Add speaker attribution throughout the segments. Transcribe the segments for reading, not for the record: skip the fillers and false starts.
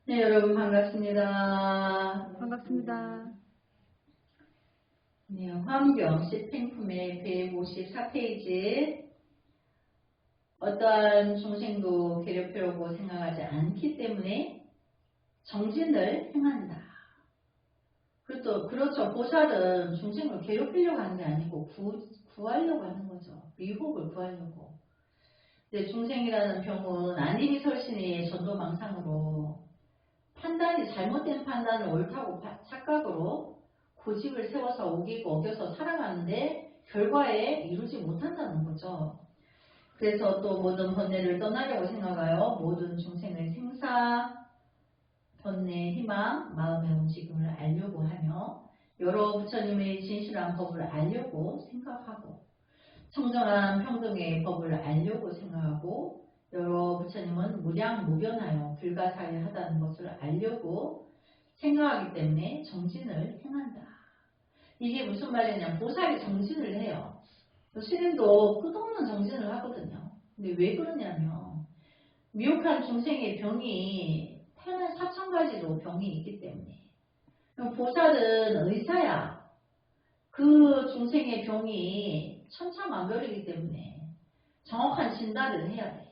Speaker 1: 네, 여러분 반갑습니다.
Speaker 2: 반갑습니다.
Speaker 1: 네, 환경 시핑품의 154페이지. 어떠한 중생도 괴롭히려고 생각하지 않기 때문에 정진을 행한다. 그렇죠. 보살은 중생을 괴롭히려고 하는 게 아니고 구하려고 하는 거죠. 미혹을 구하려고. 근데 중생이라는 병은 안임이 설신의 전도망상으로 잘못된 판단을 옳다고 착각으로 고집을 세워서 우기고 어겨서 살아가는데 결과에 이루지 못한다는 거죠. 그래서 또 모든 번뇌를 떠나려고 생각하여 모든 중생의 생사, 번뇌, 희망, 마음의 움직임을 알려고 하며 여러 부처님의 진실한 법을 알려고 생각하고 청정한 평등의 법을 알려고 생각하고 여러 부처님은 무량무변하여 불가사의하다는 것을 알려고 생각하기 때문에 정진을 행한다. 이게 무슨 말이냐면 보살이 정진을 해요. 스님도 끝없는 정진을 하거든요. 근데 왜 그러냐면 미혹한 중생의 병이 태어난 4,000가지로 병이 있기 때문에 보살은 의사야. 그 중생의 병이 천차만별이기 때문에 정확한 진단을 해야 돼.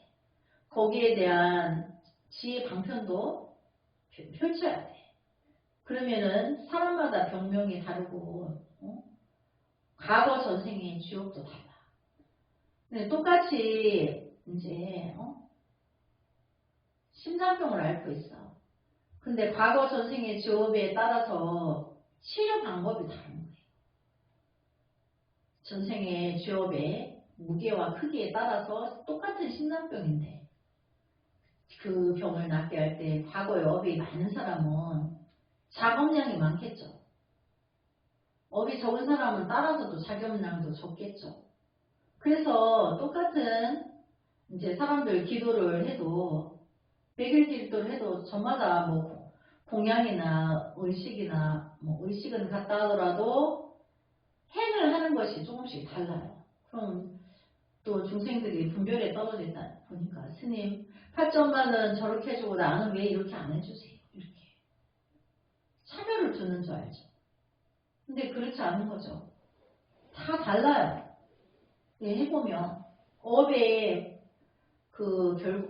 Speaker 1: 거기에 대한 지혜 방편도 펼쳐야 돼. 그러면은 사람마다 병명이 다르고 과거 전생의 지옥도 달라. 근데 똑같이 이제 심장병을 앓고 있어. 근데 과거 전생의 지옥에 따라서 치료 방법이 다른 거예요. 전생의 지옥의 무게와 크기에 따라서 똑같은 심장병인데 그 병을 낫게 할 때 과거에 업이 많은 사람은 작업량이 많겠죠. 업이 적은 사람은 따라서도 작업량도 적겠죠. 그래서 똑같은 이제 사람들 기도를 해도 100일 기도를 해도 저마다 뭐 공양이나 의식이나 뭐 의식은 같다 하더라도 행을 하는 것이 조금씩 달라요. 그럼 또 중생들이 분별에 떨어졌다 보니까 스님 8점만은 저렇게 해주고 나는 왜 이렇게 안 해주세요. 이렇게 차별을 두는 줄 알죠. 근데 그렇지 않은 거죠. 다 달라요. 예, 해보면 업의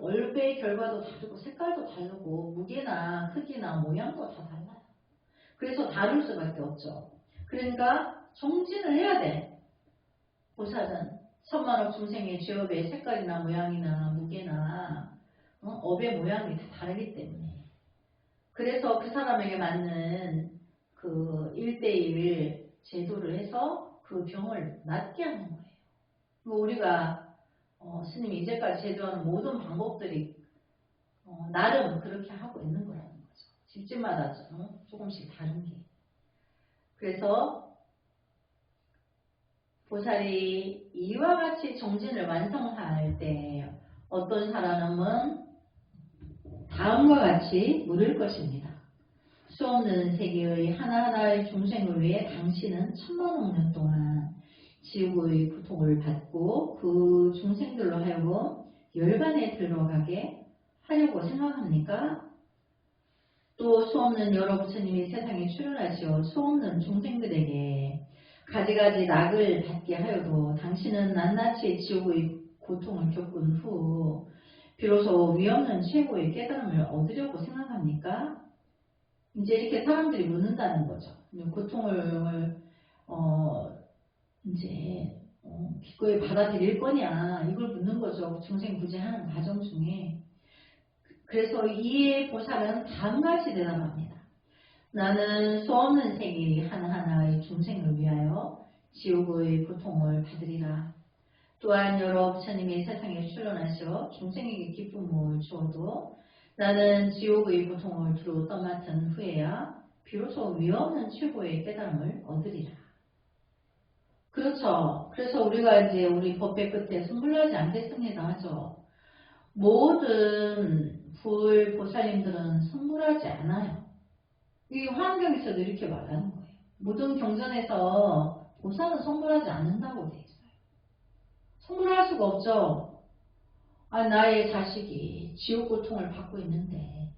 Speaker 1: 얼의 결과도 다르고 색깔도 다르고 무게나 크기나 모양도 다 달라요. 그래서 다를 수밖에 없죠. 그러니까 정진을 해야 돼. 보살은 천만억 중생의 죄업의 색깔이나 모양이나 무게나 업의 모양이 다 다르기 때문에 그래서 그 사람에게 맞는 그 1:1 제도를 해서 그 병을 낫게 하는 거예요. 우리가 스님이 이제까지 제도하는 모든 방법들이 나름 그렇게 하고 있는 거라는 거죠. 집집마다 조금씩 다른 게. 그래서 보살이 이와 같이 정진을 완성할 때 어떤 사람은 다음과 같이 물을 것입니다. 수없는 세계의 하나하나의 중생을 위해 당신은 천만억 년 동안 지옥의 고통을 받고 그 중생들로 하여금 열반에 들어가게 하려고 생각합니까? 또 수없는 여러 부처님이 세상에 출현하시어 수없는 중생들에게 가지가지 낙을 받게 하여도 당신은 낱낱이 지옥의 고통을 겪은 후 비로소 위없는 최고의 깨달음을 얻으려고 생각합니까? 이제 이렇게 사람들이 묻는다는 거죠. 고통을 이제 기꺼이 받아들일 거냐 이걸 묻는 거죠. 중생 구제하는 과정 중에. 그래서 이에 보살은 다음같이 대답합니다. 나는 수없는 생이 하나하나의 중생을 위하여 지옥의 고통을 받으리라. 또한 여러 부처님이 세상에 출현하셔 중생에게 기쁨을 주어도 나는 지옥의 고통을 두루 떠맡은 후에야 비로소 위없는 최고의 깨달음을 얻으리라. 그렇죠. 그래서 우리가 이제 우리 법배 끝에 숨불나지 않겠습니다 하죠. 모든 보살님들은 성불하지 않아요. 이 환경에서도 이렇게 말하는 거예요. 모든 경전에서 보살은 성불하지 않는다고 돼 있어요. 성불할 수가 없죠. 나의 자식이 지옥 고통을 받고 있는데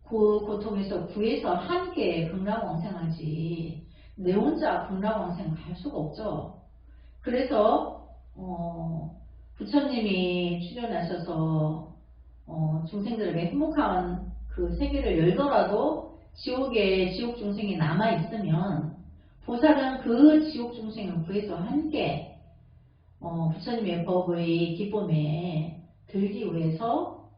Speaker 1: 그 고통에서 구해서 함께 극락왕생하지 내 혼자 극락왕생 갈 수가 없죠. 그래서 부처님이 출연하셔서 중생들에게 행복한 그 세계를 열더라도 지옥에 지옥 중생이 남아 있으면 보살은 그 지옥 중생을 구해서 함께 부처님의 법의 기쁨에 들기 위해서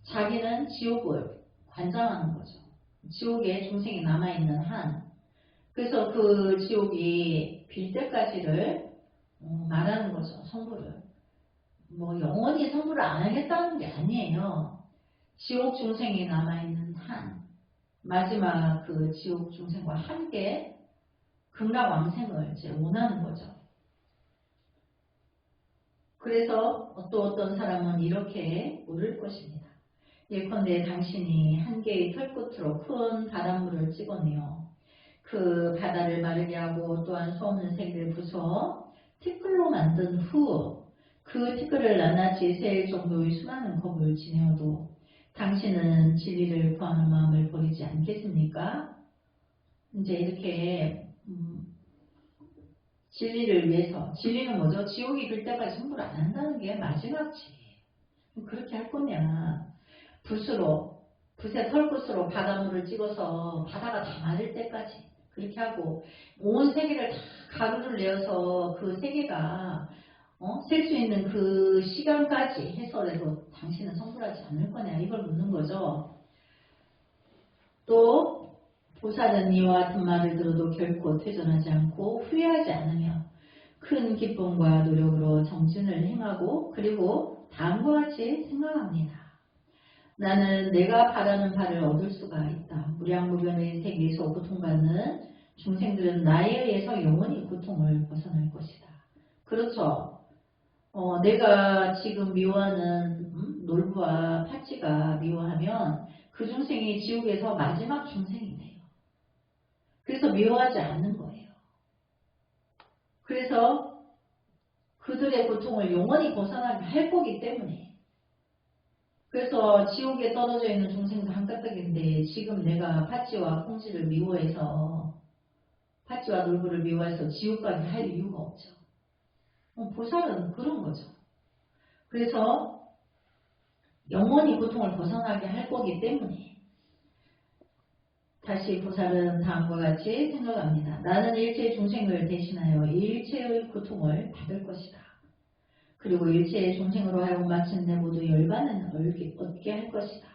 Speaker 1: 자기는 지옥을 관장하는 거죠. 지옥에 중생이 남아있는 한. 그래서 그 지옥이 빌 때까지를 말하는 거죠. 성불을. 뭐 영원히 성불을 안 하겠다는 게 아니에요. 지옥 중생이 남아있는 한. 마지막 그 지옥 중생과 함께 극락왕생을 이제 원하는 거죠. 그래서 또 어떤 사람은 이렇게 물을 것입니다. 예컨대 당신이 한 개의 털끝으로 큰 바닷물을 찍어내어 그 바다를 마르게 하고 또한 수없는 새를 부숴 티끌로 만든 후 그 티끌을 낱낱이 셀 정도의 수많은 겁을 지내어도 당신은 진리를 구하는 마음을 버리지 않겠습니까? 이제 이렇게 진리를 위해서, 진리는 뭐죠? 지옥이 들 때까지 성불 안 한다는 게 마지막지. 그렇게 할 거냐? 붓의 털끝으로 바닷물을 찍어서 바다가 다 마를 때까지 그렇게 하고 온 세계를 다 가루를 내어서 그 세계가 셀 수 있는 그 시간까지 해서라도 당신은 성불하지 않을 거냐 이걸 묻는 거죠. 또 보살은 이와 같은 말을 들어도 결코 퇴전하지 않고 후회하지 않으며 큰 기쁨과 노력으로 정진을 행하고 그리고 다음과 같이 생각합니다. 나는 내가 바라는 바를 얻을 수가 있다. 무량무변의 세계에서 고통받는 중생들은 나에 의해서 영원히 고통을 벗어날 것이다. 그렇죠. 내가 지금 미워하는 놀부와 파치가 미워하면 그 중생이 지옥에서 마지막 중생이 돼요. 그래서 미워하지 않는 거예요. 그래서 그들의 고통을 영원히 벗어나게 할 거기 때문에 그래서 지옥에 떨어져 있는 중생도 한가닥인데 지금 내가 파치와 콩쥐를 미워해서 파치와 놀부를 미워해서 지옥 가게 할 이유가 없죠. 보살은 그런 거죠. 그래서 영원히 고통을 벗어나게 할 거기 때문에 다시 보살은 다음과 같이 생각합니다. 나는 일체의 중생을 대신하여 일체의 고통을 받을 것이다. 그리고 일체의 중생으로 하여금 마침내 모두 열반은 얻게 할 것이다.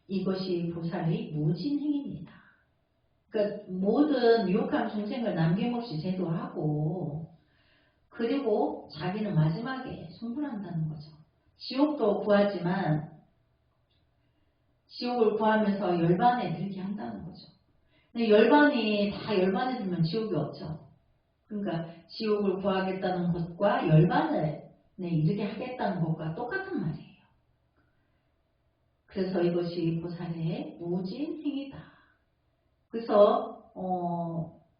Speaker 1: 이것이 보살의 무진행입니다. 그러니까 모든 유혹한 중생을 남김없이 제도하고 그리고 자기는 마지막에 승불한다는 거죠. 지옥도 구하지만 지옥을 구하면서 열반에 들게 한다는 거죠. 근데 열반이 다 열반에 들면 지옥이 없죠. 그러니까 지옥을 구하겠다는 것과 열반을 이르게 하겠다는 것과 똑같은 말이에요. 그래서 이것이 보살의 무진행이다. 그래서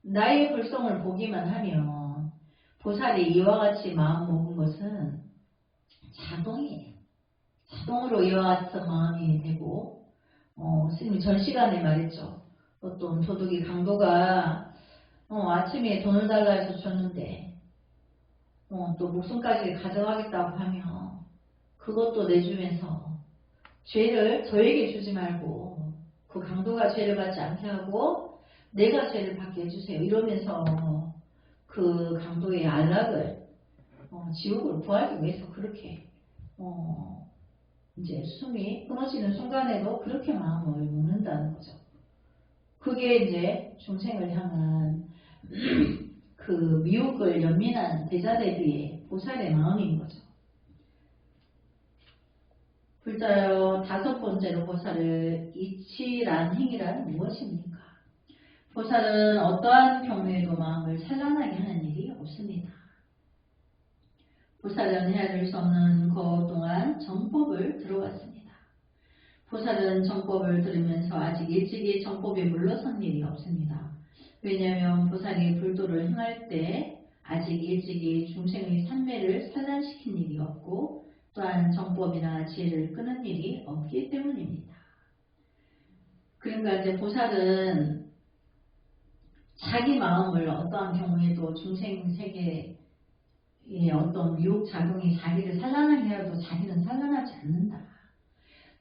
Speaker 1: 나의 불성을 보기만 하면 보살이 이와 같이 마음 먹은 것은 자동이에요. 자동으로 이와 같은 마음이 되고 스님이 전 시간에 말했죠. 어떤 도둑이 강도가 아침에 돈을 달라 해서 줬는데 또 목숨까지 가져가겠다고 하면 그것도 내주면서 죄를 저에게 주지 말고 그 강도가 죄를 받지 않게 하고 내가 죄를 받게 해주세요. 이러면서 그 강도의 안락을 지옥을 구하기 위해서 그렇게 이제 숨이 끊어지는 순간에도 그렇게 마음을 먹는다는 거죠. 그게 이제 중생을 향한 그 미혹을 연민한 대자대비의 보살의 마음인 거죠. 불자여 다섯 번째로 보살을 이치란 행위란 무엇입니까? 보살은 어떠한 경우에도 마음을 찬란하게 하는 일이 없습니다. 보살은 헤아릴 수 없는 것 동안 정법을 들어왔습니다. 보살은 정법을 들으면서 아직 일찍이 정법에 물러선 일이 없습니다. 왜냐하면 보살이 불도를 행할 때 아직 일찍이 중생의 산매를 산란시킨 일이 없고 또한 정법이나 지혜를 끄는 일이 없기 때문입니다. 그러니까 그러니까 이제 보살은 자기 마음을 어떠한 경우에도 중생 세계의 어떤 유혹 작용이 자기를 산란하게 해도 자기는 산란하지 않는다.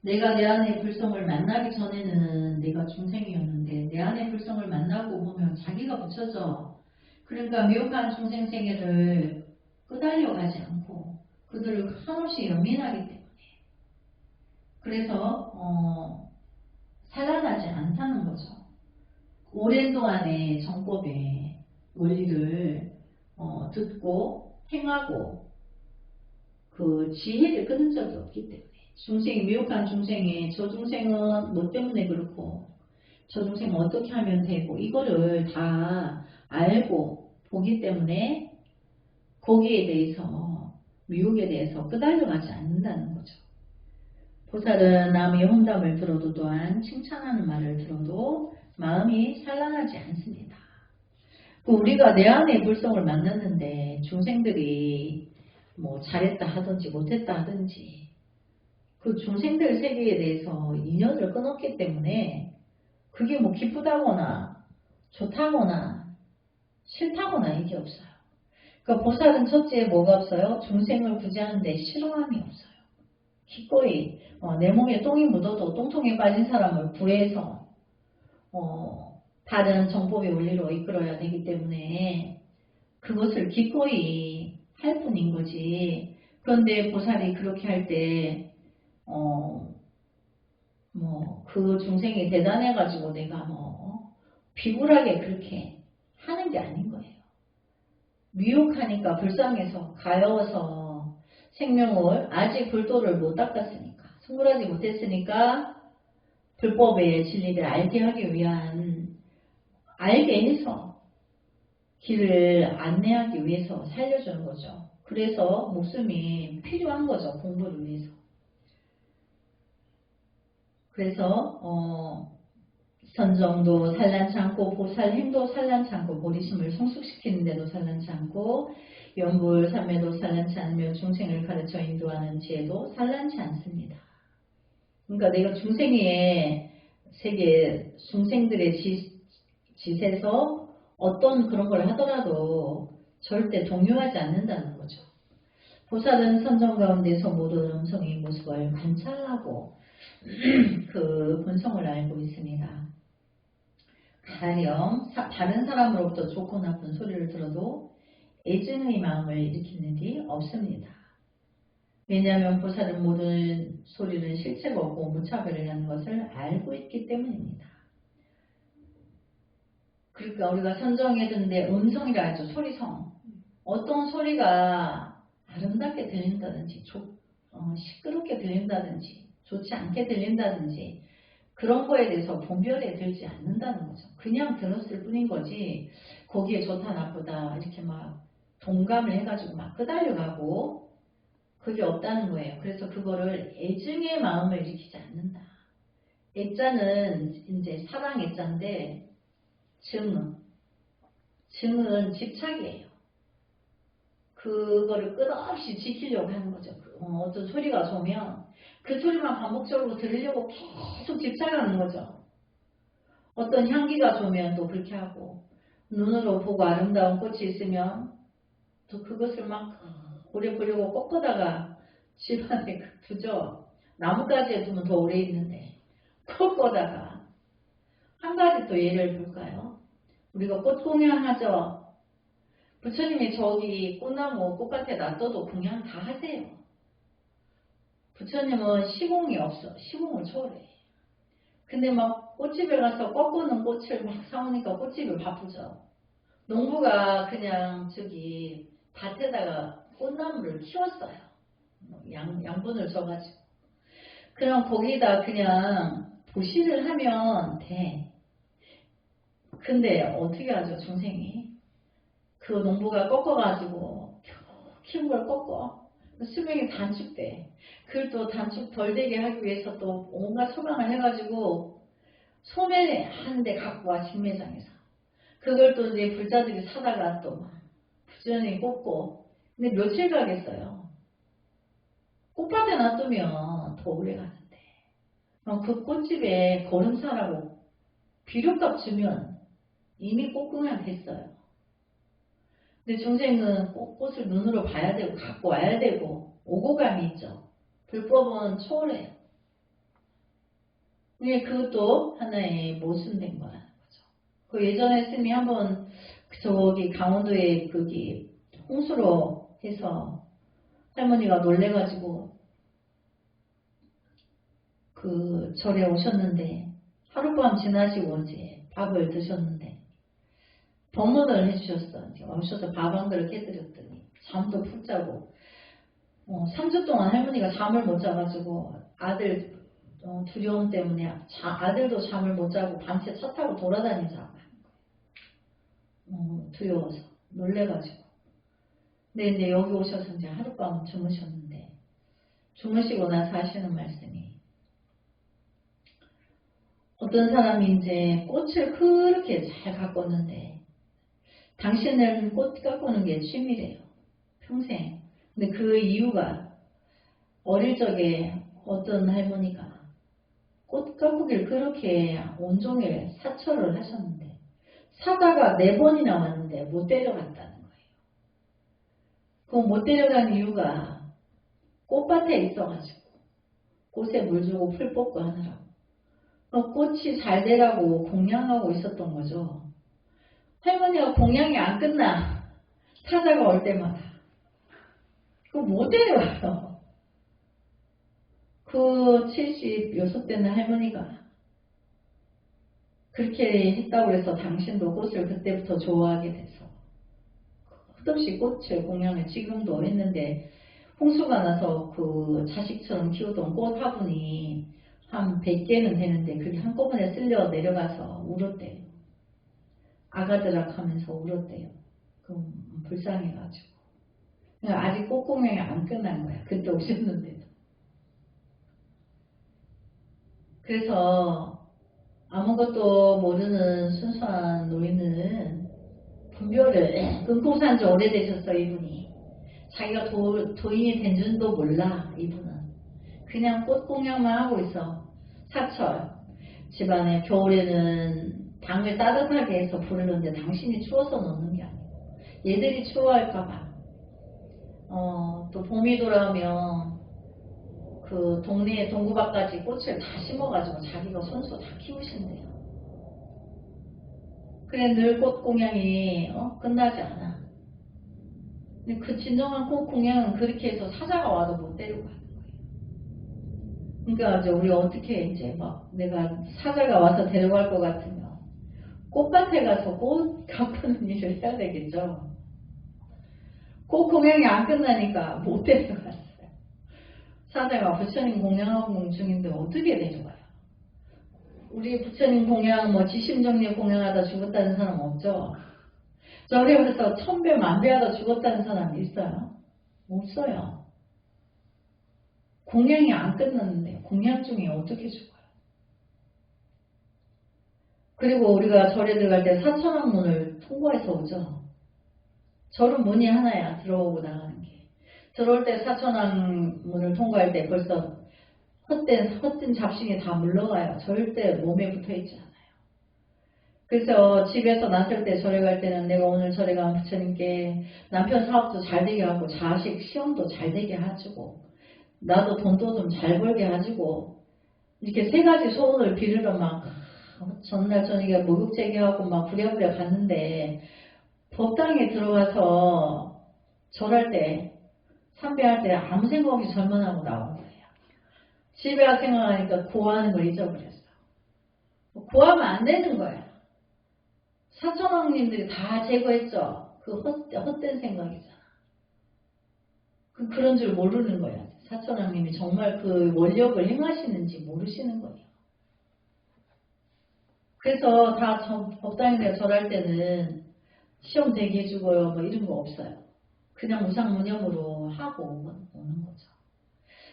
Speaker 1: 내가 내 안의 불성을 만나기 전에는 내가 중생이었는데 내 안의 불성을 만나고 보면 자기가 붙여져. 그러니까 미혹한 중생 세계를 끄달려가지 않고 그들을 한없이 연민하기 때문에 그래서 산란하지 않다는 거죠. 오랜 동안의 정법의 원리를 듣고 행하고 그 지혜를 끊은 적이 없기 때문에 중생이 미혹한 중생이 저 중생은 뭐 때문에 그렇고 저 중생은 어떻게 하면 되고 이거를 다 알고 보기 때문에 거기에 대해서 미혹에 대해서 끄달려가지 않는다는 거죠. 보살은 남의 혼담을 들어도 또한 칭찬하는 말을 들어도 마음이 산란하지 않습니다. 우리가 내 안의 불성을 만났는데 중생들이 뭐 잘했다 하든지 못했다 하든지 그 중생들 세계에 대해서 인연을 끊었기 때문에 그게 뭐 기쁘다거나 좋다거나 싫다거나 이게 없어요. 그러니까 보살은 첫째 뭐가 없어요? 중생을 구제하는데 싫어함이 없어요. 기꺼이 내 몸에 똥이 묻어도 똥통에 빠진 사람을 구해서 다른 정법의 원리로 이끌어야 되기 때문에 그것을 기꺼이 할 뿐인 거지. 그런데 보살이 그렇게 할 때 그 중생이 대단해가지고 내가 비굴하게 그렇게 하는 게 아닌 거예요. 미혹하니까 불쌍해서 가여워서 생명을 아직 불도를 못 닦았으니까 승불하지 못했으니까 불법의 진리를 알게 하기 위한 알게 해서 길을 안내하기 위해서 살려주는 거죠. 그래서 목숨이 필요한 거죠. 공부를 위해서. 그래서 선정도 산란치 않고 보살행도 산란치 않고 보리심을 성숙시키는 데도 산란치 않고 연불 삼매도 산란치 않으며 중생을 가르쳐 인도하는 지혜도 산란치 않습니다. 그러니까 내가 중생의 세계 중생들의 짓에서 어떤 그런 걸 하더라도 절대 동요하지 않는다는 거죠. 보살은 선정 가운데서 모든 음성의 모습을 관찰하고 그 본성을 알고 있습니다. 가령 다른 사람으로부터 좋고 나쁜 소리를 들어도 애증의 마음을 일으키는 일이 없습니다. 왜냐하면 보살은 모든 소리는 실체가 없고 무차별이라는 것을 알고 있기 때문입니다. 그러니까 우리가 선정해 듣는데 음성이라 하죠. 소리성. 어떤 소리가 아름답게 들린다든지 시끄럽게 들린다든지 좋지 않게 들린다든지 그런 거에 대해서 분별에 들지 않는다는 거죠. 그냥 들었을 뿐인 거지 거기에 좋다 나쁘다 이렇게 막 동감을 해가지고 막 끄달려가고 그게 없다는 거예요. 그래서 그거를 애증의 마음을 일으키지 않는다. 애자는 이제 사랑 애자인데 증은 집착이에요. 그거를 끝없이 지키려고 하는 거죠. 어떤 소리가 좋으면 그 소리만 반복적으로 들으려고 계속 집착하는 거죠. 어떤 향기가 좋으면 또 그렇게 하고 눈으로 보고 아름다운 꽃이 있으면 또 그것을 막 오래 보려고 꺾어다가 집안에 두죠. 나뭇가지에 두면 더 오래 있는데 꺾어다가 한 가지 또 예를 볼까요? 우리가 꽃 공양하죠. 부처님이 저기 꽃나무 꽃밭에 놔둬도 공양 다 하세요. 부처님은 시공이 없어. 시공을 초월해. 근데 막 꽃집에 가서 꺾어놓은 꽃을 막 사오니까 꽃집이 바쁘죠. 농부가 그냥 저기 밭에다가 꽃나무를 키웠어요. 양분을 줘가지고. 그럼 거기다 그냥 보시를 하면 돼. 근데 어떻게 하죠, 중생이? 그 농부가 꺾어가지고 키운 걸 꺾어. 수명이 단축돼. 그걸 또 단축 덜 되게 하기 위해서 또 온갖 소강을 해가지고 소매하는데 갖고 와, 직매장에서. 그걸 또 이제 불자들이 사다가 또 부지런히 꽂고. 근데 며칠 가겠어요. 꽃밭에 놔두면 더 오래 가는데. 그럼 그 꽃집에 걸음사라고 비료값 주면 이미 꽃공양 됐어요. 근데 중생은 꽃을 눈으로 봐야 되고 갖고 와야 되고 오고감이 있죠. 불법은 초월해요. 근데 그것도 하나의 모순된 거라는 거죠. 그 예전에 스님이 한번 저기 강원도에 거기 홍수로 해서 할머니가 놀래가지고 그 절에 오셨는데 하룻밤 지나시고 이제 밥을 드셨는데 법문을 해주셨어. 오셔서 밥 한 그릇 해드렸더니 잠도 푹 자고 3주 동안 할머니가 잠을 못 자가지고 아들 두려움 때문에 아들도 잠을 못 자고 밤새 차 타고 돌아다니자고 두려워서 놀래가지고. 근데 이제 여기 오셔서 이제 하룻밤 주무셨는데 주무시고 나서 하시는 말씀이 어떤 사람이 이제 꽃을 그렇게 잘 가꿨는데 당신은 꽃 가꾸는 게 취미래요. 평생. 근데 그 이유가 어릴 적에 어떤 할머니가 꽃 가꾸기를 그렇게 온종일 사철을 하셨는데 사다가 4번이나 왔는데 못 데려갔다는 거예요. 그 못 데려간 이유가 꽃밭에 있어가지고 꽃에 물 주고 풀 뽑고 하느라고 꽃이 잘 되라고 공양하고 있었던 거죠. 할머니가 공양이 안 끝나 사자가 올 때마다 그거 못 데려가요. 그 76되는 할머니가 그렇게 했다고 해서 당신도 꽃을 그때부터 좋아하게 돼서 끝없이 꽃을 공양을 지금도 했는데 홍수가 나서 그 자식처럼 키우던 꽃 화분이 한 100개는 되는데 그게 한꺼번에 쓸려 내려가서 울었대요. 아가들락 하면서 울었대요. 불쌍해가지고. 아직 꽃공양이 안 끝난 거야. 그때 오셨는데도. 그래서 아무것도 모르는 순수한 노인은 분별을 끊고 산 지 오래되셨어. 이분이. 자기가 도인이 된 줄도 몰라. 이분은. 그냥 꽃공양만 하고 있어. 사철. 집안에 겨울에는 방을 따뜻하게 해서 부르는데 당신이 추워서 놓는 게 아니고 얘들이 추워할까봐. 또 봄이 돌아오면 그 동네에 동구밭까지 꽃을 다 심어가지고 자기가 손수 다 키우신대요. 그래 늘 꽃공양이 끝나지 않아. 근데 그 진정한 꽃공양은 그렇게 해서 사자가 와도 못 데리고 가는 거예요. 그러니까 이제 우리 어떻게 이제 막 내가 사자가 와서 데려갈 것 같으면 꽃밭에 가서 꽃 가꾸는 일을 해야 되겠죠. 꽃 공양이 안 끝나니까 못 데려갔어요. 사자가 부처님 공양하고 중인데 어떻게 데려가요? 우리 부처님 공양 지심정리 공양하다 죽었다는 사람 없죠? 절에서 1000배 만배 하다 죽었다는 사람 있어요? 없어요. 공양이 안 끝났는데 공양 중에 어떻게 죽어요? 그리고 우리가 절에 들어갈 때 사천왕문을 통과해서 오죠. 절은 문이 하나야. 들어오고 나가는 게. 들어올 때 사천왕문을 통과할 때 벌써 헛된 잡신이 다 물러가요. 절대 몸에 붙어있지 않아요. 그래서 집에서 났을 때 절에 갈 때는 내가 오늘 절에 가면 부처님께 남편 사업도 잘 되게 하고 자식 시험도 잘 되게 해주고 나도 돈도 좀 잘 벌게 해주고 이렇게 3가지 소원을 빌으러 막 전날 저녁에 목욕제기하고 막 부랴부랴 갔는데 법당에 들어가서 절할 때 참배할 때 아무 생각 없이 절만 하고 나온 거예요. 집에 가 생각하니까 고하는 걸 잊어버렸어. 고하면 안 되는 거야. 사천왕님들이 다 제거했죠. 그 헛된 생각이잖아. 그런 줄 모르는 거야. 사천왕님이 정말 그 원력을 행하시는지 모르시는 거예요. 그래서 다 법당에 절할 때는 시험 되게 해주고요. 이런 거 없어요. 그냥 무상무념으로 하고 오는 거죠.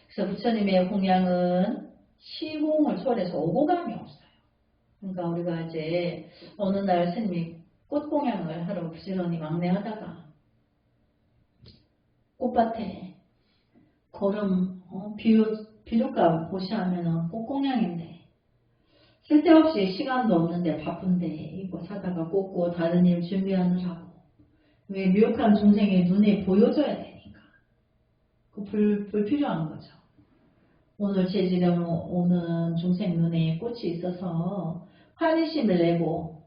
Speaker 1: 그래서 부처님의 공양은 시공을 초월해서 오고감이 없어요. 그러니까 우리가 이제 어느 날 스님이 꽃공양을 하러 부지런히 막내하다가 꽃밭에 걸음 비료값 보시하면은 꽃공양인데 쓸데없이 시간도 없는데 바쁜데 이거 사다가 꽂고 다른 일 준비하느라고. 왜 미혹한 중생의 눈에 보여줘야 되니까. 그 불필요한 거죠. 오늘 재질에 오는 중생 눈에 꽃이 있어서 환희심을 내고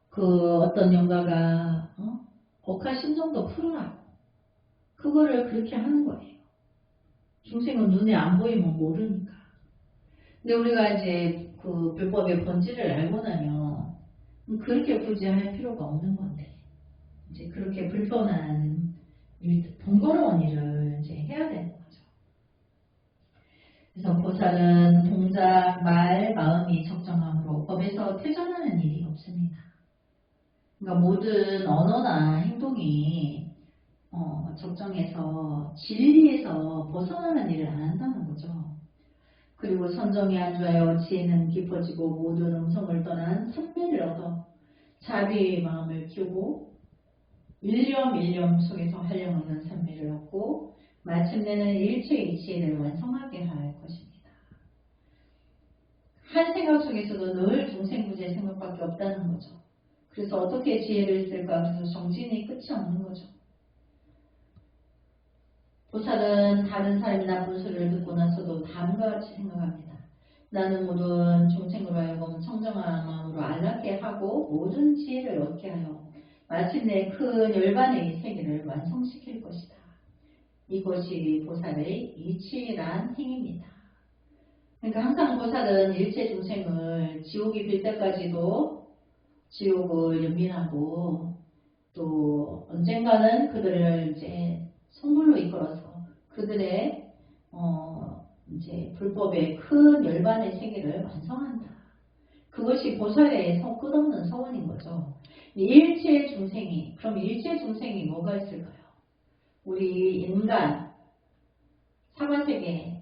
Speaker 1: 그 어떤 영가가 억하심정도 풀으라고 그거를 그렇게 하는 거예요. 중생은 눈에 안 보이면 모르니까. 근데 우리가 이제 그 불법의 본질을 알고 나면 그렇게 굳이 할 필요가 없는 건데 이제 그렇게 불편한 번거로운 일을 이제 해야 되는 거죠. 그래서 보살은 동작, 말, 마음이 적정함으로 법에서 퇴전하는 일이 없습니다. 그러니까 모든 언어나 행동이 적정해서 진리에서 벗어나는 일을 안 한다는 거죠. 그리고 선정에 안주하여 지혜는 깊어지고 모든 음성을 떠난 선배를 얻어 자비의 마음을 키우고 일념 속에서 활력 있는 선배를 얻고 마침내는 일체의 지혜를 완성하게 할 것입니다. 한 생각 속에서도 늘 중생구제 생각밖에 없다는 거죠. 그래서 어떻게 지혜를 쓸까? 그래서 정진이 끝이 없는 거죠. 보살은 다른 사람이 나쁜 소리를 듣고 나서도 다음과 같이 생각합니다. 나는 모든 중생으로 하여금 청정한 마음으로 안락게 하고 모든 지혜를 얻게 하여 마침내 큰 열반의 세계를 완성시킬 것이다. 이것이 보살의 이치란 행위입니다. 그러니까 항상 보살은 일체 중생을 지옥이 빌 때까지도 지옥을 연민하고 또 언젠가는 그들을 이제 성불로 이끌어서 그들의 이제 불법의 큰 열반의 세계를 완성한다. 그것이 보살의 끝없는 서원인 거죠. 일체 중생이 그럼 일체 중생이 뭐가 있을까요? 우리 인간 사과세계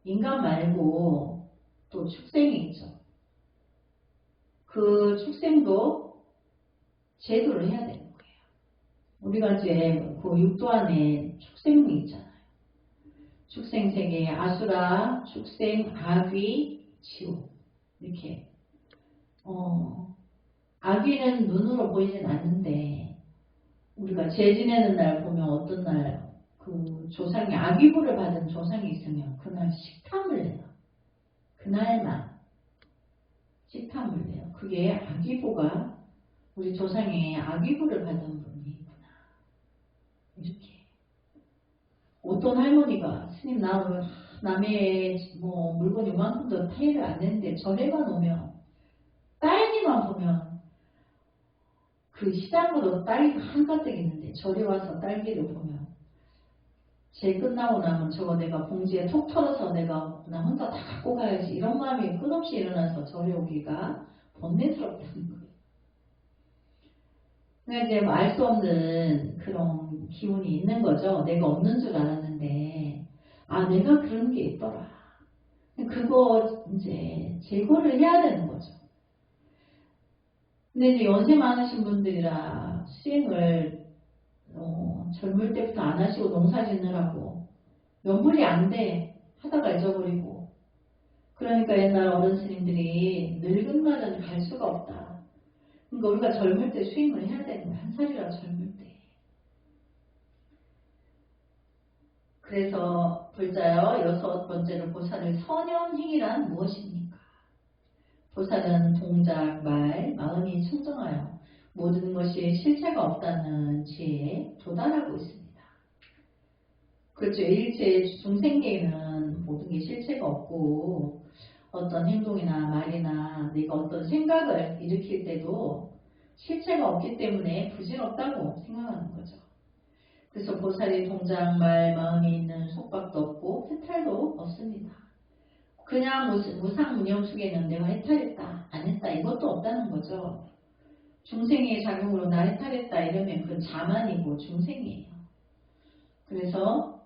Speaker 1: 인간 말고 또 축생이 있죠. 그 축생도 제도를 해야 되는 거예요. 우리가 이제 그 육도 안에 축생이 있잖아요. 축생세계에 아수라, 축생, 아귀, 지옥 이렇게 아귀는 눈으로 보이진 않는데 우리가 제 지내는 날 보면 어떤 날 그 조상이 아귀부를 받은 조상이 있으면 그날 식탐을 내요. 그날만 식탐을 내요. 그게 아귀부가 우리 조상이 아귀부를 받은 분이구나. 이렇게 어떤 할머니가 스님 나오면 남의 뭐 물건 요만큼도 타일을 안 냈는데 절에만 오면 딸기만 보면 그 시장으로 딸기가 한가득 있는데 절에 와서 딸기를 보면 제 끝나고 나면 저거 내가 봉지에 톡 털어서 내가 나 혼자 다 갖고 가야지 이런 마음이 끝없이 일어나서 절에 오기가 번뇌스럽다는 거예요. 그러니까 이제 알 수 없는 그런 기운이 있는 거죠. 내가 없는 줄 알았는데 아 내가 그런 게 있더라. 그거 이제 제거를 해야 되는 거죠. 근데 이제 연세 많으신 분들이라 수행을 젊을 때부터 안 하시고 농사 짓느라고 명분이 안 돼 하다가 잊어버리고 그러니까 옛날 어른 스님들이 늙은 날은 갈 수가 없다. 그러니까 우리가 젊을 때 수행을 해야 되는 거야. 한 살이라 젊을 때. 그래서 불자여 여섯 번째로 보살의 선현행위란 무엇입니까? 보살은 동작, 말, 마음이 청정하여 모든 것이 실체가 없다는 지혜에 도달하고 있습니다. 그렇죠. 일체 중생계에는 모든 게 실체가 없고 어떤 행동이나 말이나 내가 어떤 생각을 일으킬 때도 실체가 없기 때문에 부질없다고 생각하는 거죠. 그래서 보살이 동작, 말, 마음이 있는 속박도 없고 해탈도 없습니다. 그냥 무상무념 속에는 내가 해탈했다, 안 했다 이것도 없다는 거죠. 중생의 작용으로 나 해탈했다 이러면 그건 자만이고 중생이에요. 그래서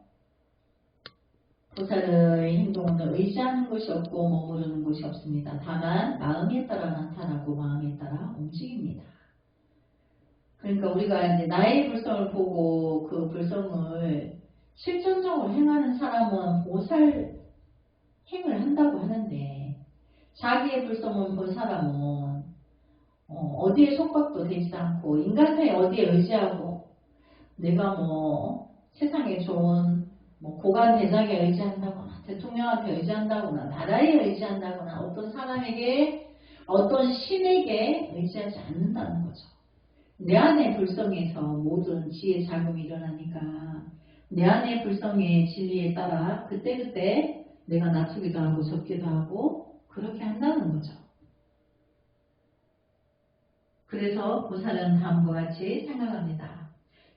Speaker 1: 보살의 행동은 의지하는 것이 없고 머무르는 것이 없습니다. 다만 마음에 따라 나타나고 마음에 따라 움직입니다. 그러니까 우리가 이제 나의 불성을 보고 그 불성을 실천적으로 행하는 사람은 보살 행을 한다고 하는데 자기의 불성을 본 사람은 어디에 속박도 되지도 않고 인간 사이 어디에 의지하고 내가 뭐 세상에 좋은 뭐 고관 대작에 의지한다거나 대통령한테 의지한다거나 나라에 의지한다거나 어떤 사람에게 어떤 신에게 의지하지 않는다는 거죠. 내 안의 불성에서 모든 지혜 작용이 일어나니까 내 안의 불성의 진리에 따라 그때그때 내가 낮추기도 하고 적기도 하고 그렇게 한다는 거죠. 그래서 보살은 다음과 같이 생각합니다.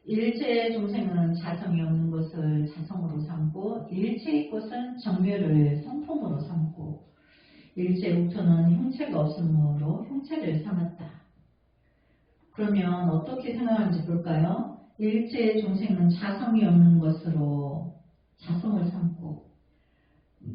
Speaker 1: 일체의 중생은 자성이 없는 것을 자성으로 삼고 일체의 것은 정멸을 성품으로 삼고 일체 옥토는 형체가 없으므로 형체를 삼았다. 그러면 어떻게 생각하는지 볼까요? 일체의 중생은 자성이 없는 것으로 자성을 삼고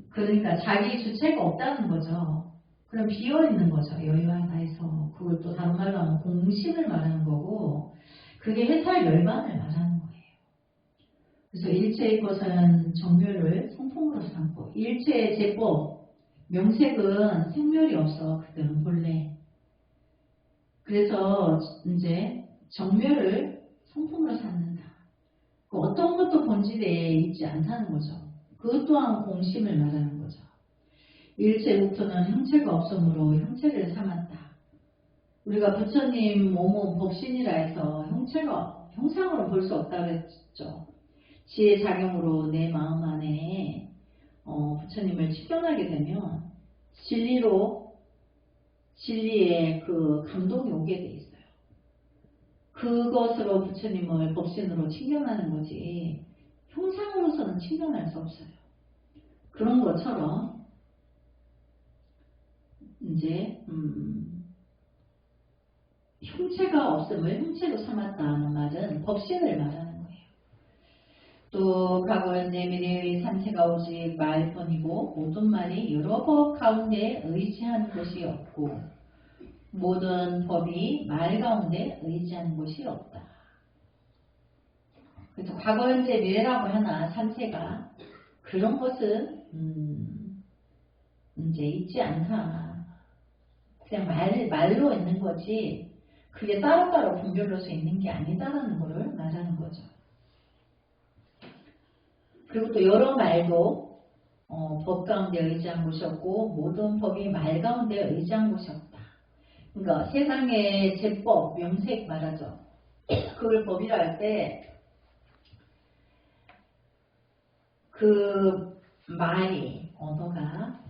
Speaker 1: 그러니까 자기 주체가 없다는 거죠. 그럼 비어있는 거죠. 여유하다 해서 그걸 또 다른 말로 하면 공심을 말하는 거고 그게 해탈 열반을 말하는 거예요. 그래서 일체의 것은 정멸을 성품으로 삼고 일체의 제법, 명색은 생멸이 없어. 그들은 본래. 그래서 이제 정멸을 성품으로 삼는다. 어떤 것도 본질에 있지 않다는 거죠. 그것 또한 공심을 말하는 거죠. 일체 옥토는 형체가 없으므로 형체를 삼았다. 우리가 부처님 몸은 법신이라 해서 형상으로 볼 수 없다고 했죠. 지혜 작용으로 내 마음 안에 부처님을 직견하게 되면 진리의 그 감동이 오게 돼 있어요. 그것으로 부처님을 법신으로 칭견하는 거지 형상으로서는 칭견할 수 없어요. 그런 것처럼 이제 형체가 없음을 형체로 삼았다는 말은 법신을 말하는 거예요. 또 각월 내미래의 산체가 오직 말뿐이고 모든 말이 여러 법 가운데 의지한 것이 없고 모든 법이 말 가운데 의지한 것이 없다. 그래서 과거 현재 미래라고 하나 산체가 그런 것은 이제 있지 않다. 그냥 말로 있는 거지 그게 따로따로 분별로서 있는 게 아니다라는 것을 말하는 거죠. 그리고 또 여러 말도 법 가운데 의지한 것이 없고 모든 법이 말 가운데 의지한 것이 없다. 그러니까 세상의 제법, 명색 말하죠. 그걸 법이라 할 때 그 말이 언어가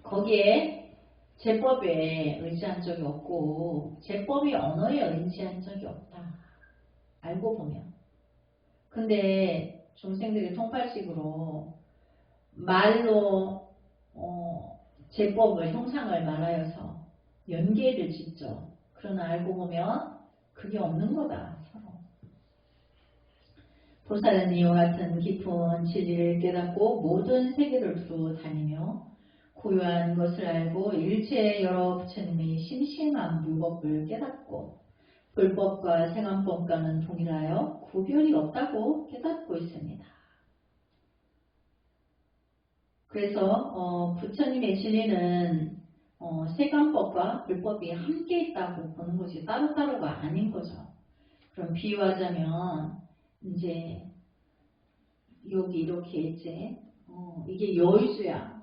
Speaker 1: 거기에 제법에 의지한 적이 없고 제법이 언어에 의지한 적이 없다. 알고 보면. 근데 중생들이 통팔식으로 말로 제법을 형상을 말하여서 연계를 짓죠. 그러나 알고 보면 그게 없는 거다. 서로. 보살은 이와 같은 깊은 진리를 깨닫고 모든 세계를 두루 다니며 고유한 것을 알고 일체의 여러 부처님의 심심한 물법을 깨닫고 불법과 생안법과는 동일하여 구별이 없다고 깨닫고 있습니다. 그래서 부처님의 진리는 세간법과 불법이 함께 있다고 보는 것이 따로따로가 아닌 거죠. 그럼 비유하자면 이제 여기 이렇게 이제 이게 여의주야.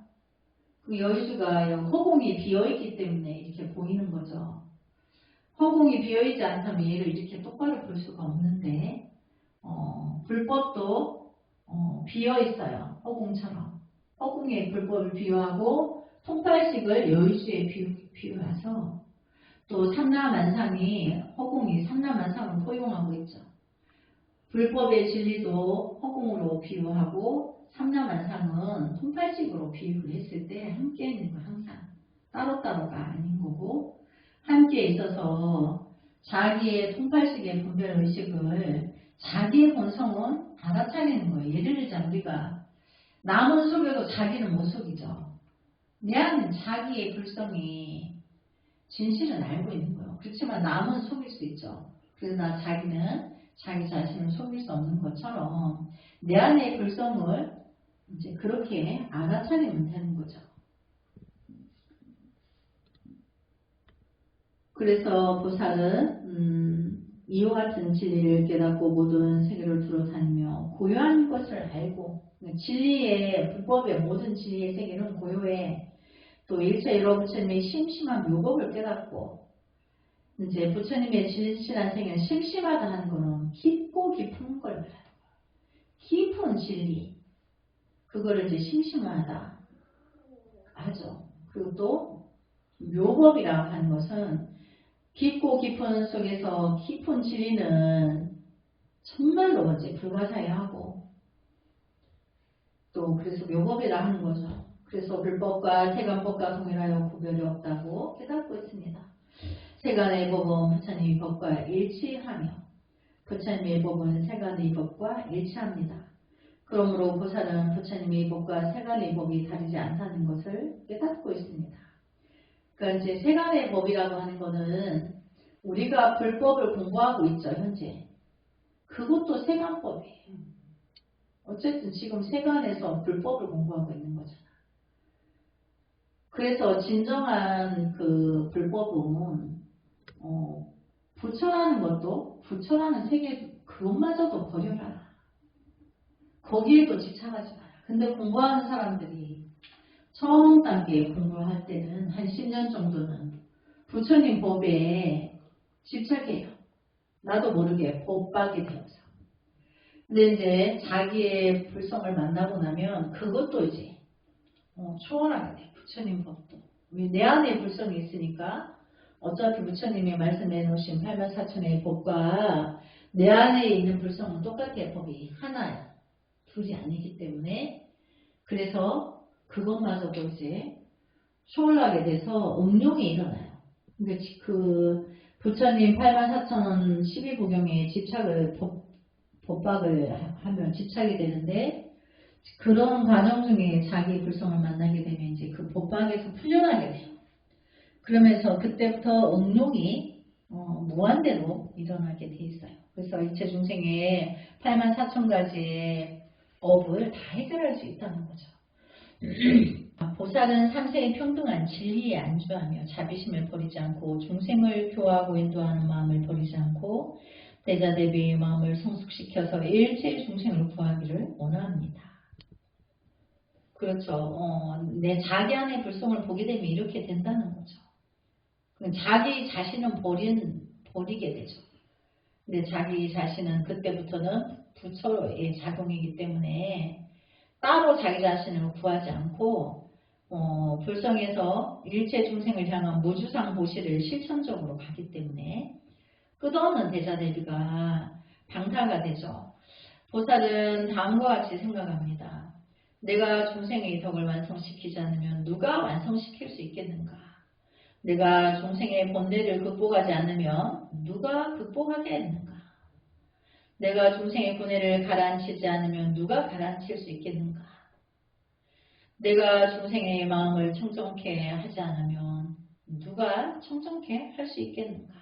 Speaker 1: 그 여의주가 허공이 비어있기 때문에 이렇게 보이는 거죠. 허공이 비어있지 않다면 얘를 이렇게 똑바로 볼 수가 없는데 불법도 비어있어요. 허공처럼. 허공의 불법을 비유하고 통팔식을 여의주에 비유해서 또 삼라만상이 허공이 삼라만상을 포용하고 있죠. 불법의 진리도 허공으로 비유하고 삼라만상은 통팔식으로 비유를 했을 때 함께 있는 거 항상 따로따로가 아닌 거고 함께 있어서 자기의 통팔식의 분별의식을 자기의 본성은 알아차리는 거예요. 예를 들자면 우리가 남은 속여도 자기는 못 속이죠. 내 안은 자기의 불성이 진실은 알고 있는 거예요. 그렇지만 남은 속일 수 있죠. 그러나 자기는 자기 자신을 속일 수 없는 것처럼 내 안의 불성을 이제 그렇게 알아차리면 되는 거죠. 그래서 보살은 이와 같은 진리를 깨닫고 모든 세계를 두루다니며 고요한 것을 알고, 진리의 불법의 모든 진리의 세계는 고요해. 또 일체일로 부처님의 심심한 묘법을 깨닫고, 이제 부처님의 진실한 세계는 심심하다 하는 거는 깊고 깊은 걸 말하는 거야. 깊은 진리, 그거를 이제 심심하다 하죠. 그리고 또 묘법이라고 하는 것은 깊고 깊은 속에서 깊은 진리는 정말로 이제 불가사의하고, 또 그래서 묘법이라 하는 거죠. 그래서 불법과 세간법과 동일하여 구별이 없다고 깨닫고 있습니다. 세간의 법은 부처님의 법과 일치하며 부처님의 법은 세간의 법과 일치합니다. 그러므로 보살은 부처님의 법과 세간의 법이 다르지 않다는 것을 깨닫고 있습니다. 그러니까 이제 세간의 법이라고 하는 거는 우리가 불법을 공부하고 있죠, 현재. 그것도 세간법이에요. 어쨌든 지금 세간에서 불법을 공부하고 있는 거잖아. 그래서 진정한 그 불법은 부처라는 것도, 부처라는 세계 그것마저도 버려라. 거기에도 집착하지 마라. 근데 공부하는 사람들이 처음 단계에 공부를 할 때는 한 10년 정도는 부처님 법에 집착해요. 나도 모르게 법박이 되어서. 근데 이제 자기의 불성을 만나고 나면 그것도 이제 초월하게 돼. 부처님 법도. 내 안에 불성이 있으니까 어차피 부처님이 말씀해 놓으신 84,000의 법과 내 안에 있는 불성은 똑같아요. 법이 하나야. 둘이 아니기 때문에. 그래서 그것마저도 이제 초월하게 돼서 응용이 일어나요. 그러니까 그 부처님 84,000원 12부경에 집착을 법박을 하면 집착이 되는데, 그런 과정 중에 자기 불성을 만나게 되면 이제 그 법박에서 풀려나게 돼요. 그러면서 그때부터 응용이 무한대로 일어나게 돼 있어요. 그래서 일체 중생의 84,000가지의 업을 다 해결할 수 있다는 거죠. 보살은 삼세의 평등한 진리에 안주하며 자비심을 버리지 않고 중생을 교화하고 인도하는 마음을 버리지 않고 대자대비의 마음을 성숙시켜서 일체 중생을 구하기를 원합니다. 그렇죠. 내 자기 안의 불성을 보게 되면 이렇게 된다는 거죠. 자기 자신은 버리게 되죠. 근데 자기 자신은 그때부터는 부처의 작용이기 때문에 따로 자기 자신을 구하지 않고 불성에서 일체 중생을 향한 무주상 보시를 실천적으로 가기 때문에 끝없는 대자대비가 방타가 되죠. 보살은 다음과 같이 생각합니다. 내가 중생의 덕을 완성시키지 않으면 누가 완성시킬 수 있겠는가? 내가 중생의 본대를 극복하지 않으면 누가 극복하겠는가? 내가 중생의 분해를 가라앉히지 않으면 누가 가라앉힐 수 있겠는가? 내가 중생의 마음을 청정케 하지 않으면 누가 청정케 할 수 있겠는가?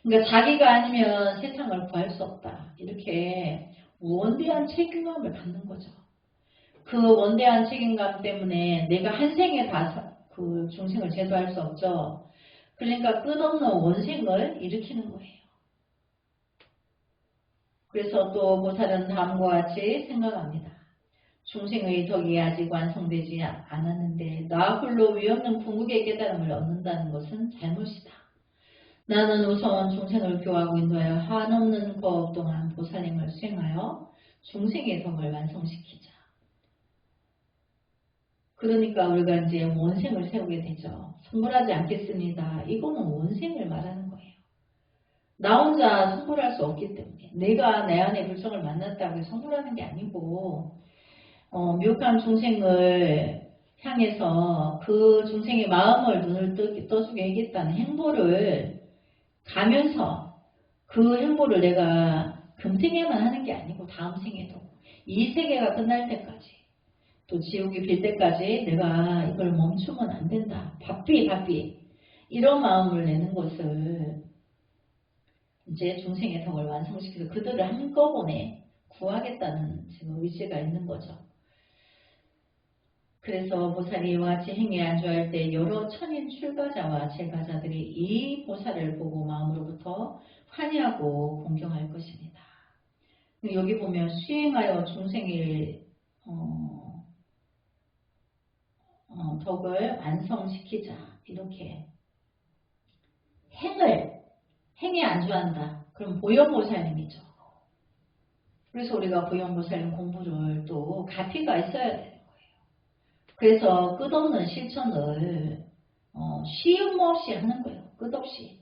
Speaker 1: 그러니까 자기가 아니면 세상을 구할 수 없다. 이렇게 원대한 책임감을 갖는 거죠. 그 원대한 책임감 때문에 내가 한 생에 다 그 중생을 제도할 수 없죠. 그러니까 끝없는 원생을 일으키는 거예요. 그래서 또 보살은 다음과 같이 생각합니다. 중생의 덕이 아직 완성되지 않았는데 나 홀로 위없는 궁극의 깨달음을 얻는다는 것은 잘못이다. 나는 우선 중생을 교화하고 인도하여 한없는 법 동안 보살님을 수행하여 중생의 덕을 완성시키자. 그러니까 우리가 이제 원생을 세우게 되죠. 성불하지 않겠습니다. 이거는 원생을 말하는 거예요. 나 혼자 성불할 수 없기 때문에 내가 내 안에 불성을 만났다고 성불하는 게 아니고 미혹한 중생을 향해서 그 중생의 마음을 눈을 떠주게 하겠다는 행보를 가면서 그 행보를 내가 금생에만 하는 게 아니고 다음 생에도 이 세계가 끝날 때까지 또 지옥이 빌 때까지 내가 이걸 멈추면 안 된다. 바삐 이런 마음을 내는 것을 이제 중생의 덕을 완성시켜서 그들을 한꺼번에 구하겠다는 지금 의지가 있는 거죠. 그래서 보살이 이와 같이 행위에 안주할 때 여러 천인 출가자와 제가자들이 이 보살을 보고 마음으로부터 환희하고 공경할 것입니다. 여기 보면 수행하여 중생일 덕을 완성시키자 이렇게 행에 안주한다. 그럼 보현보살님이죠. 그래서 우리가 보현보살님 공부를 또 가피가 있어야 돼요. 그래서 끝없는 실천을 쉼 없이 하는 거예요. 끝없이.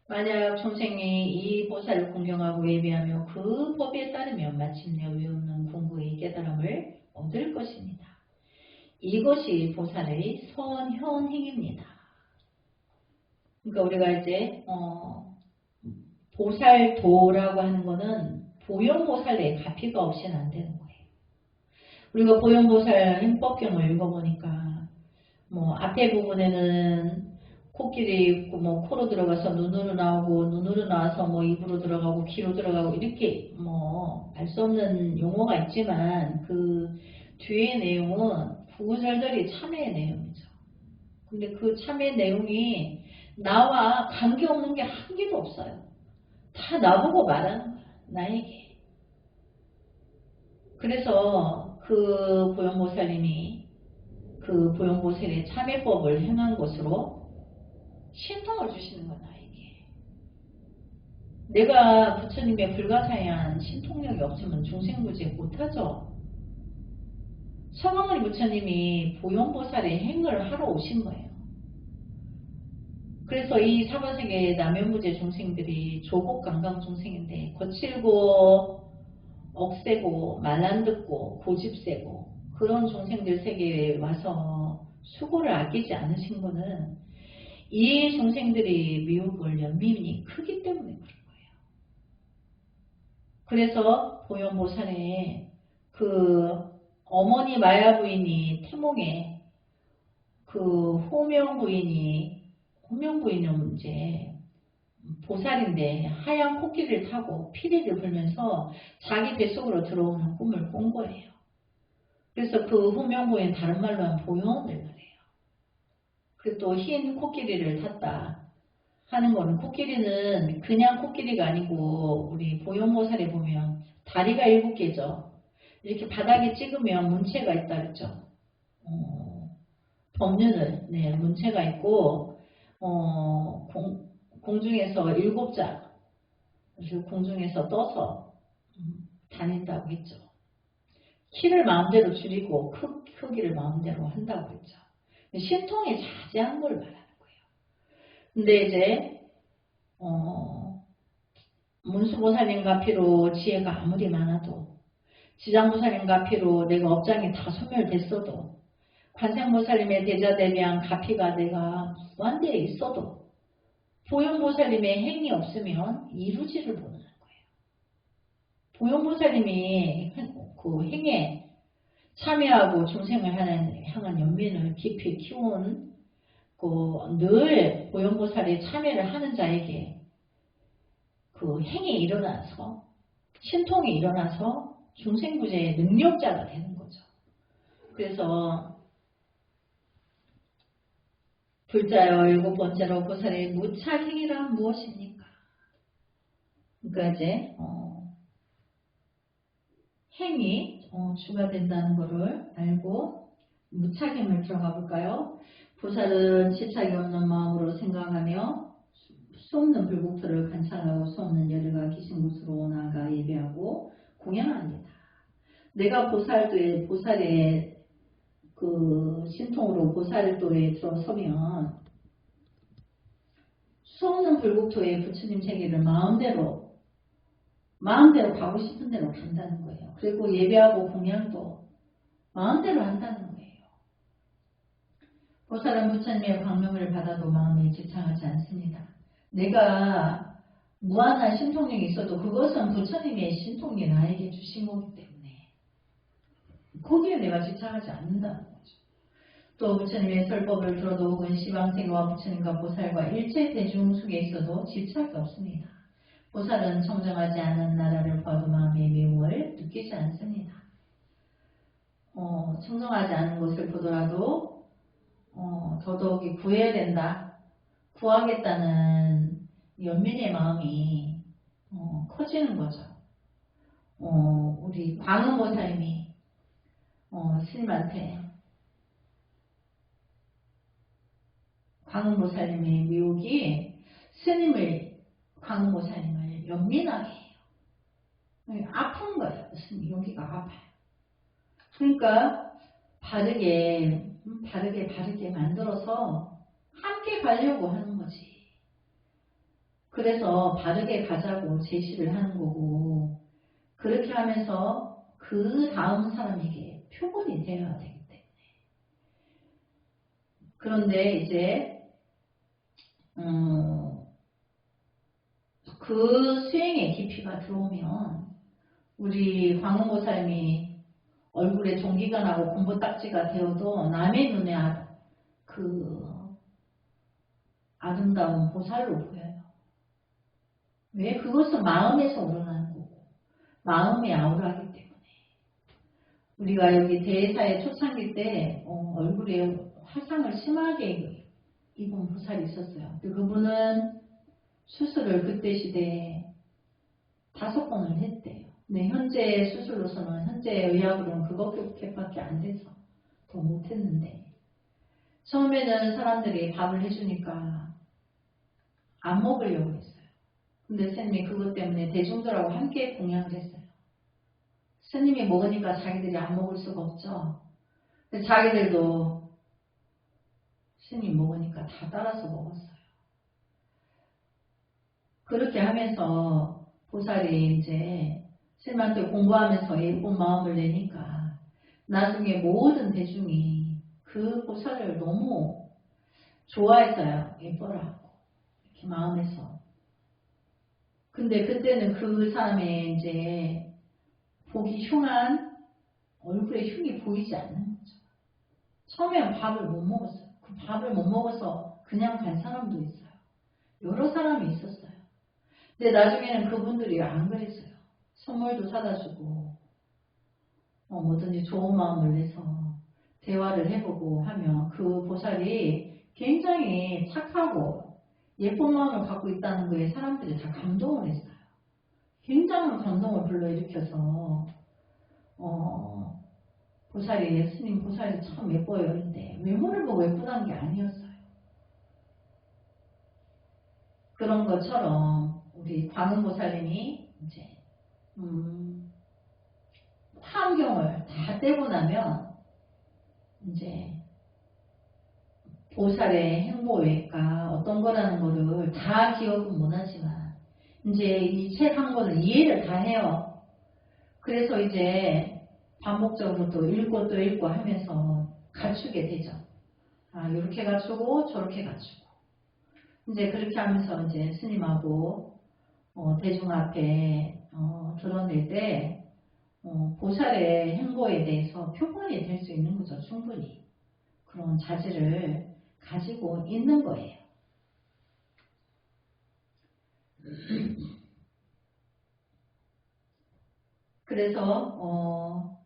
Speaker 1: 만약 중생이 이 보살을 공경하고 예배하며 그 법에 따르면 마침내 위없는 공부의 깨달음을 얻을 것입니다. 이것이 보살의 선현행입니다. 그러니까 우리가 이제 보살도라고 하는 거는 보현보살의 가피가 없이는 안 되는 거예요. 우리가 보현보살 행법경을 읽어보니까 앞에 부분에는 코끼리 있고 코로 들어가서 눈으로 나오고 눈으로 나와서 입으로 들어가고 귀로 들어가고 이렇게 알 수 없는 용어가 있지만 그 뒤의 내용은 구구절절히 참회의 내용이죠. 근데 그 참회의 내용이 나와 관계없는 게 한 개도 없어요. 다 나보고 말하는 거야. 나에게. 그래서 그 보현보살님이 그 보현보살의 참회법을 행한 것으로 신통을 주시는 건 나에게. 내가 부처님의 불가사의한 신통력이 없으면 중생구제 못하죠. 서가모니 부처님이 보현보살의 행을 하러 오신 거예요. 그래서 이 사바세계 남연부제 중생들이 조국강강 중생인데 거칠고 억세고 말 안 듣고 고집세고 그런 중생들 세계에 와서 수고를 아끼지 않으신 거는 이 중생들이 미혹을 연민이 크기 때문에 그런 거예요. 그래서 보현보살의 그 어머니 마야 부인이 태몽에 그 호명 부인은 이제 보살인데 하얀 코끼리를 타고 피리를 불면서 자기 뱃속으로 들어오는 꿈을 꾼 거예요. 그래서 그 호명 부인 다른 말로 하면 보현을 말해요. 그리고 또 흰 코끼리를 탔다 하는 거는 코끼리는 그냥 코끼리가 아니고 우리 보현보살에 보면 다리가 7개죠. 이렇게 바닥에 찍으면 문체가 있다 그랬죠. 법륜을 문체가 있고 공중에서 7자 공중에서 떠서 다닌다고 했죠. 키를 마음대로 줄이고 크기를 마음대로 한다고 했죠. 신통이 자제한 걸 말하는 거예요. 근데 이제 문수보살님 가피로 지혜가 아무리 많아도 지장보살님 가피로 내가 업장이 다 소멸됐어도 관세음보살님의 대자대비한 가피가 내가 무한대에 있어도 보현보살님의 행이 없으면 이루지를 못하는 거예요. 보현보살님이 그 행에 참여하고 중생을 향한 연민을 깊이 키운 늘 보현보살이 참여를 하는 자에게 그 행이 일어나서 신통이 일어나서 중생구제의 능력자가 되는 거죠. 그래서 불자여 7번째로 보살의 무착행이란 무엇입니까? 그러니까 이제 행이 주가 된다는 것을 알고 무착행을 들어가 볼까요? 보살은 집착이 없는 마음으로 생각하며 수없는 불국토를 관찰하고 수없는 열애가 계신 곳으로 나아가 예배하고 공양합니다. 내가 보살의 그 신통으로 보살도에 들어서면 수없는 불국토에 부처님 세계를 마음대로 가고 싶은 대로 간다는 거예요. 그리고 예배하고 공양도 마음대로 한다는 거예요. 보살은 부처님의 광명을 받아도 마음에 집착하지 않습니다. 내가 무한한 신통력이 있어도 그것은 부처님의 신통력이 나에게 주신 거기 때문에 거기에 내가 집착하지 않는다는 거죠. 또 부처님의 설법을 들어도 혹은 시방세계와 부처님과 보살과 일체 대중 속에 있어도 집착이 없습니다. 보살은 청정하지 않은 나라를 봐도 마음의 미움을 느끼지 않습니다. 청정하지 않은 것을 보더라도 더더욱이 구해야 된다. 구하겠다는 연민의 마음이 커지는 거죠. 우리 광음보살님이 스님한테 광음보살님의 미혹이 광음보살님을 연민하게 해요. 아픈 거예요. 무슨 여기가 아파요. 그러니까 바르게 만들어서 함께 가려고 하는 거지. 그래서 바르게 가자고 제시를 하는 거고, 그렇게 하면서 그 다음 사람에게 표본이 되어야 되기 때문에. 그런데 이제 그 수행의 깊이가 들어오면 우리 광음보살님이 얼굴에 종기가 나고 공부딱지가 되어도 남의 눈에 아름다운 보살로 보여요. 왜? 그것은 마음에서 우러나는 거고 마음이 아우라기 때문에. 우리가 여기 대사의 초창기 때 얼굴에 화상을 심하게 입은 보살이 있었어요. 그분은 수술을 그때 시대에 5번을 했대요. 근데 현재 수술로서는 현재 의학으로는 그것밖에 안 돼서 더 못했는데, 처음에는 사람들이 밥을 해주니까 안 먹으려고 했어요. 근데 스님이 그것 때문에 대중들하고 함께 공양을 했어요. 스님이 먹으니까 자기들이 안 먹을 수가 없죠. 근데 자기들도 스님 먹으니까 다 따라서 먹었어요. 그렇게 하면서 보살이 이제 스님한테 공부하면서 예쁜 마음을 내니까 나중에 모든 대중이 그 보살을 너무 좋아했어요. 예뻐라고 이렇게 마음에서. 근데 그때는 그 사람의 이제 보기 흉한 얼굴에 흉이 보이지 않는 거죠. 처음에는 밥을 못 먹었어요. 그 밥을 못 먹어서 그냥 간 사람도 있어요. 여러 사람이 있었어요. 근데 나중에는 그분들이 안 그랬어요. 선물도 사다 주고 뭐든지 좋은 마음을 내서 대화를 해보고 하면 그 보살이 굉장히 착하고 예쁜 마음을 갖고 있다는 거에 사람들이 다 감동을 했어요. 굉장한 감동을 불러일으켜서 스님 보살이 참 예뻐요. 그런데 외모를 보고 예쁘다는 게 아니었어요. 그런 것처럼 우리 광음보살님이 이제 환경을 다 떼고 나면 이제 보살의 행보가 어떤 거라는 거를 다 기억은 못하지만 이제 이 책 한 권을 이해를 다 해요. 그래서 이제 반복적으로 또 읽고 하면서 갖추게 되죠. 이렇게 갖추고 저렇게 갖추고 이제 그렇게 하면서 이제 스님하고 대중 앞에 드러낼 때 보살의 행보에 대해서 표본이 될 수 있는 거죠. 충분히 그런 자질을 가지고 있는 거예요. 그래서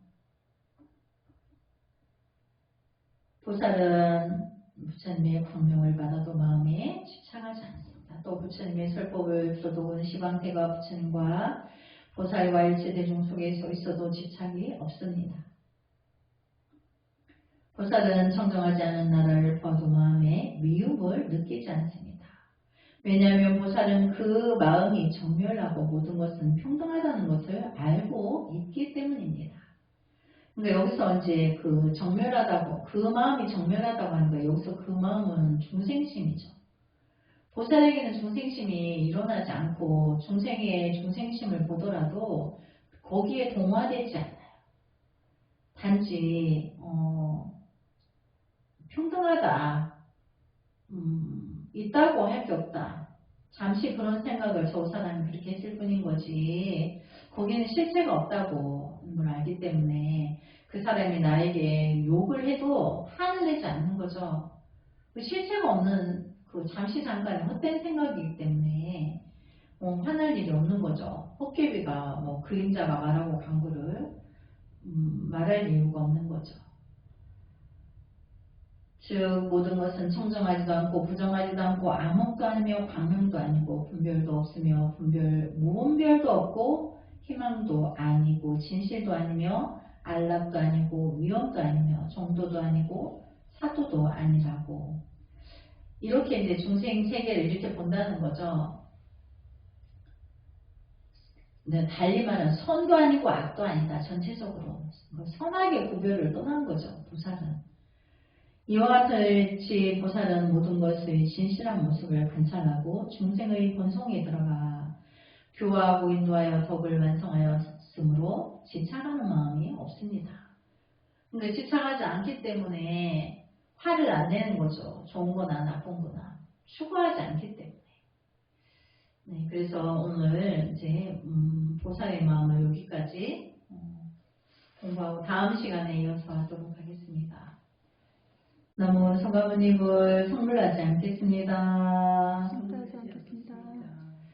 Speaker 1: 보살은 부처님의 광명을 받아도 마음에 집착하지 않습니다. 또 부처님의 설법을 들어도 은시방태가 부처님과 보살과 일체 대중 속에 서 있어도 집착이 없습니다. 보살은 청정하지 않은 나라를 보아도 마음에 미움을 느끼지 않습니다. 왜냐하면 보살은 그 마음이 정멸하고 모든 것은 평등하다는 것을 알고 있기 때문입니다. 그러니까 여기서 이제 그 정멸하다고, 그 마음이 정멸하다고 하는 거예요. 여기서 그 마음은 중생심이죠. 보살에게는 중생심이 일어나지 않고 중생의 중생심을 보더라도 거기에 동화되지 않아요. 단지 평등하다, 있다고 할 게 없다. 잠시 그런 생각을 저 사람이 그렇게 했을 뿐인 거지 거기는 실체가 없다고 걸 알기 때문에 그 사람이 나에게 욕을 해도 화를 내지 않는 거죠. 그 실체가 없는 그 잠시 잠깐의 헛된 생각이기 때문에 화날 일이 없는 거죠. 헛개비가 그림자가 말하고 간 거를 말할 이유가 없는 거죠. 즉 모든 것은 청정하지도 않고 부정하지도 않고 암흑도 아니며 광명도 아니고 분별도 없으며 무분별도 없고 희망도 아니고 진실도 아니며 안락도 아니고 위엄도 아니며 정도도 아니고 사도도 아니라고. 이렇게 이제 중생 세계를 이렇게 본다는 거죠. 달리 말하면 선도 아니고 악도 아니다. 전체적으로 선악의 구별을 떠난 거죠. 보살은. 이와 같이 보살은 모든 것의 진실한 모습을 관찰하고 중생의 본성에 들어가 교화하고 인도하여 덕을 완성하였으므로 지착하는 마음이 없습니다. 근데 지착하지 않기 때문에 화를 안 내는 거죠. 좋은 거나 나쁜 거나 추구하지 않기 때문에. 네, 그래서 오늘 이제 보살의 마음을 여기까지 공부하고 다음 시간에 이어서 하도록 하겠습니다. 너무 성가모님을 성불하지 않겠습니다.